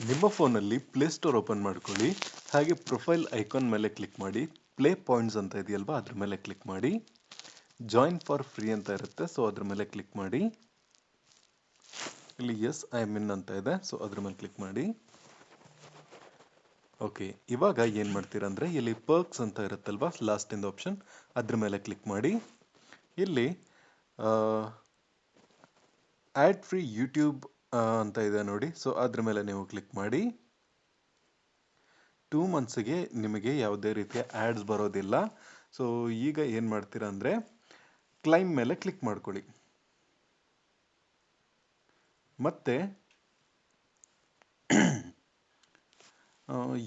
ನಿಮ್ಮ ಫೋನಲ್ಲಿ Play Store open ಮಾಡ್ಕೊಳ್ಳಿ. ಹಾಗೆ ಪ್ರೊಫೈಲ್ ಐಕಾನ್ ಮೇಲೆ ಕ್ಲಿಕ್ ಮಾಡಿ. ಪ್ಲೇ ಪಾಯಿಂಟ್ಸ್ ಅಂತ ಇದೆಯಲ್ವಾ ಅದ್ರ ಮೇಲೆ ಕ್ಲಿಕ್ ಮಾಡಿ. ಜಾಯಿನ್ ಫಾರ್ ಫ್ರೀ ಅಂತ ಇರುತ್ತೆ, ಸೊ ಅದ್ರ ಮೇಲೆ ಕ್ಲಿಕ್ ಮಾಡಿ. ಇಲ್ಲಿ ಎಸ್ ಐ ಆಮ್ ಇನ್ ಅಂತ ಇದೆ, ಸೊ ಅದ್ರ ಮೇಲೆ ಕ್ಲಿಕ್ ಮಾಡಿ. ಓಕೆ, ಇವಾಗ ಏನು ಮಾಡ್ತೀರಾ ಅಂದರೆ ಇಲ್ಲಿ ಪರ್ಕ್ಸ್ ಅಂತ ಇರುತ್ತಲ್ವಾ ಲಾಸ್ಟ್ ಇಂದ ಆಪ್ಷನ್, ಅದ್ರ ಮೇಲೆ ಕ್ಲಿಕ್ ಮಾಡಿ. ಇಲ್ಲಿ ಆ್ಯಡ್ ಫ್ರೀ ಯೂಟ್ಯೂಬ್ ಅಂತ ಇದೆ ನೋಡಿ, ಸೊ ಅದ್ರ ಮೇಲೆ ನೀವು ಕ್ಲಿಕ್ ಮಾಡಿ. 2 ಮಂತ್ಸ್ಗೆ ನಿಮಗೆ ಯಾವುದೇ ರೀತಿಯ ಆ್ಯಡ್ಸ್ ಬರೋದಿಲ್ಲ. ಸೊ ಈಗ ಏನು ಮಾಡ್ತೀರಾ ಅಂದರೆ ಕ್ಲೈಮ್ ಮೇಲೆ ಕ್ಲಿಕ್ ಮಾಡ್ಕೊಳ್ಳಿ. ಮತ್ತೆ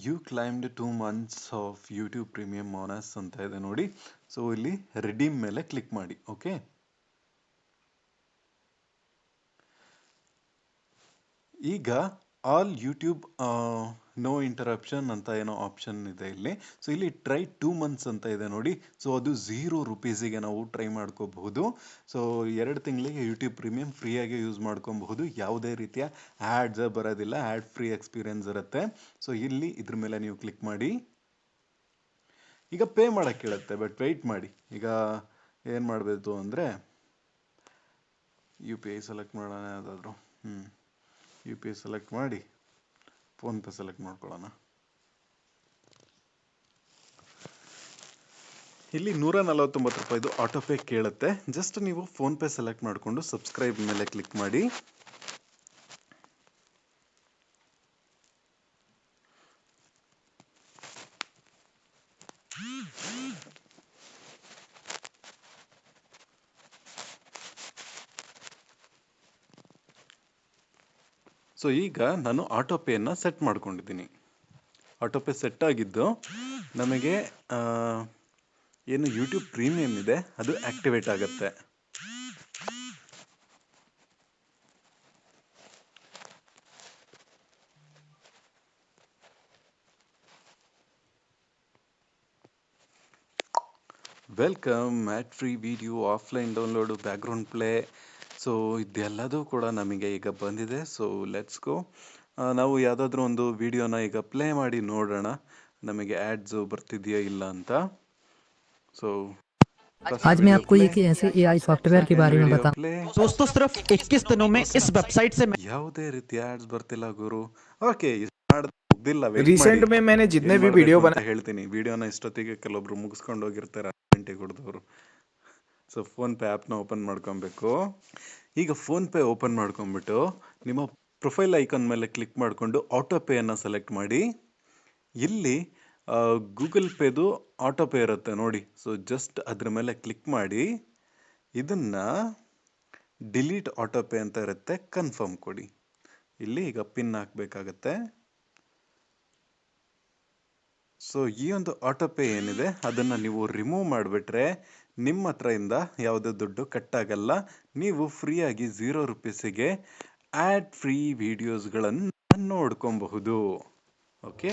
you claimed 2 months of YouTube premium bonus ಅಂತ ಇದೆ ನೋಡಿ, ಸೊ ಇಲ್ಲಿ ರಿಡೀಮ್ ಮೇಲೆ ಕ್ಲಿಕ್ ಮಾಡಿ. ಓಕೆ, ಈಗ ಆಲ್ ಯೂಟ್ಯೂಬ್ ನೋ ಇಂಟರಪ್ಷನ್ ಅಂತ ಏನೋ ಆಪ್ಷನ್ ಇದೆ ಇಲ್ಲಿ. ಸೊ ಇಲ್ಲಿ ಟ್ರೈ 2 ಮಂತ್ಸ್ ಅಂತ ಇದೆ ನೋಡಿ, ಸೊ ಅದು 0 ರೂಪೀಸಿಗೆ ನಾವು ಟ್ರೈ ಮಾಡ್ಕೋಬಹುದು. ಸೊ 2 ತಿಂಗಳಿಗೆ ಯೂಟ್ಯೂಬ್ ಪ್ರೀಮಿಯಂ ಫ್ರೀಯಾಗಿ ಯೂಸ್ ಮಾಡ್ಕೊಬಹುದು. ಯಾವುದೇ ರೀತಿಯ ಆ್ಯಡ್ಸ್ ಬರೋದಿಲ್ಲ, ಆ್ಯಡ್ ಫ್ರೀ ಎಕ್ಸ್ಪೀರಿಯನ್ಸ್ ಇರುತ್ತೆ. ಸೊ ಇಲ್ಲಿ ಇದ್ರ ಮೇಲೆ ನೀವು ಕ್ಲಿಕ್ ಮಾಡಿ. ಈಗ ಪೇ ಮಾಡೋಕ್ಕೆ ಕೇಳುತ್ತೆ, ಬಟ್ ವೆಯ್ಟ್ ಮಾಡಿ. ಈಗ ಏನು ಮಾಡಬೇಕು ಅಂದರೆ ಯು ಪಿ ಐ ಸೆಲೆಕ್ಟ್ ಮಾಡೋಣ ಯಾವುದಾದ್ರು. ಯು ಪಿ ಐ ಸೆಲೆಕ್ಟ್ ಮಾಡಿ ಫೋನ್ಪೇ ಸೆಲೆಕ್ಟ್ ಮಾಡ್ಕೊಳ್ಳೋಣ. ಇಲ್ಲಿ 149 ರೂಪಾಯಿದು ಆಟೋ ಪೇ ಕೇಳುತ್ತೆ. ಜಸ್ಟ್ ನೀವು ಫೋನ್ಪೇ ಸೆಲೆಕ್ಟ್ ಮಾಡಿಕೊಂಡು ಸಬ್ಸ್ಕ್ರೈಬ್ ಮೇಲೆ ಕ್ಲಿಕ್ ಮಾಡಿ. ಸೊ ಈಗ ನಾನು ಆಟೋ ಪೇಯನ್ನು ಸೆಟ್ ಮಾಡ್ಕೊಂಡಿದ್ದೀನಿ. ಆಟೋ ಪೇ ಸೆಟ್ ಆಗಿದ್ದು ನಮಗೆ ಏನು ಯೂಟ್ಯೂಬ್ ಪ್ರೀಮಿಯಂ ಇದೆ ಅದು ಆಕ್ಟಿವೇಟ್ ಆಗುತ್ತೆ. Welcome, ad free video, offline download, background play. So ಇದೆಲ್ಲದೂ ಕೂಡ ನಮಗೆ ಈಗ ಬಂದಿದೆ. So let's go. ನಾವು ಯಾವುದಾದ್ರೂ ಒಂದು ವಿಡಿಯೋನ ಈಗ ಪ್ಲೇ ಮಾಡಿ ನೋಡೋಣ ನಮಗೆ ಆ್ಯಡ್ಸು ಬರ್ತಿದೆಯಾ ಇಲ್ಲ ಅಂತ. ಸೊ आज मैं आपको एक ऐसे AI सॉफ्टवेयर के बारे में बताऊं। ಪ್ಲೇ. दोस्तों सिर्फ 21 दिनों में इस वेबसाइट से ಯಾವುದೇ ರೀತಿ ಆ್ಯಡ್ಸ್ ಬರ್ತಿಲ್ಲ ಗುರು. ಓಕೆ, ಮುಗ್ದಿಲ್ಲ, ವೇಟ್ ಮಾಡಿ. रिसेंट में मैंने जितने भी वीडियो ಅಂತ ಹೇಳ್ತೀನಿ. ವಿಡಿಯೋನ ಇಷ್ಟೊತ್ತಿಗೆ ಕೆಲವೊಬ್ರು ಮುಗಿಸ್ಕೊಂಡು ಹೋಗಿರ್ತಾರೆ, ಗಂಟೆಗೆ ಹೊಡೆದವರು. ಸೊ ಫೋನ್ಪೇ ಆ್ಯಪ್ನ ಓಪನ್ ಮಾಡ್ಕೊಬೇಕು. ಈಗ ಫೋನ್ಪೇ ಓಪನ್ ಮಾಡ್ಕೊಂಡ್ಬಿಟ್ಟು ನಿಮ್ಮ ಪ್ರೊಫೈಲ್ ಐಕಾನ್ ಮೇಲೆ ಕ್ಲಿಕ್ ಮಾಡಿಕೊಂಡು ಆಟೋ ಪೇಯನ್ನು ಸೆಲೆಕ್ಟ್ ಮಾಡಿ. ಇಲ್ಲಿ ಗೂಗಲ್ ಪೇದು ಆಟೋ ಪೇ ಇರುತ್ತೆ ನೋಡಿ, ಸೊ ಜಸ್ಟ್ ಅದ್ರ ಮೇಲೆ ಕ್ಲಿಕ್ ಮಾಡಿ. ಇದನ್ನು ಡಿಲೀಟ್ ಆಟೋ ಪೇ ಅಂತ ಇರುತ್ತೆ, ಕನ್ಫರ್ಮ್ ಕೊಡಿ. ಇಲ್ಲಿ ಈಗ ಪಿನ್ ಹಾಕಬೇಕಾಗತ್ತೆ. ಸೊ ಈ ಒಂದು ಆಟೋ ಪೇ ಏನಿದೆ ಅದನ್ನು ನೀವು ರಿಮೂವ್ ಮಾಡಿಬಿಟ್ರೆ ನಿಮ್ಮ ಹತ್ರ ಇಂದ ಯಾವುದೇ ದುಡ್ಡು ಕಟ್ಟಾಗಲ್ಲ. ನೀವು ಫ್ರೀಯಾಗಿ 0 ರೂಪೀಸಿಗೆ ಆ್ಯಡ್ ಫ್ರೀ ವಿಡಿಯೋಸ್ಗಳನ್ನು ನೋಡ್ಕೊಬಹುದು. ಓಕೆ.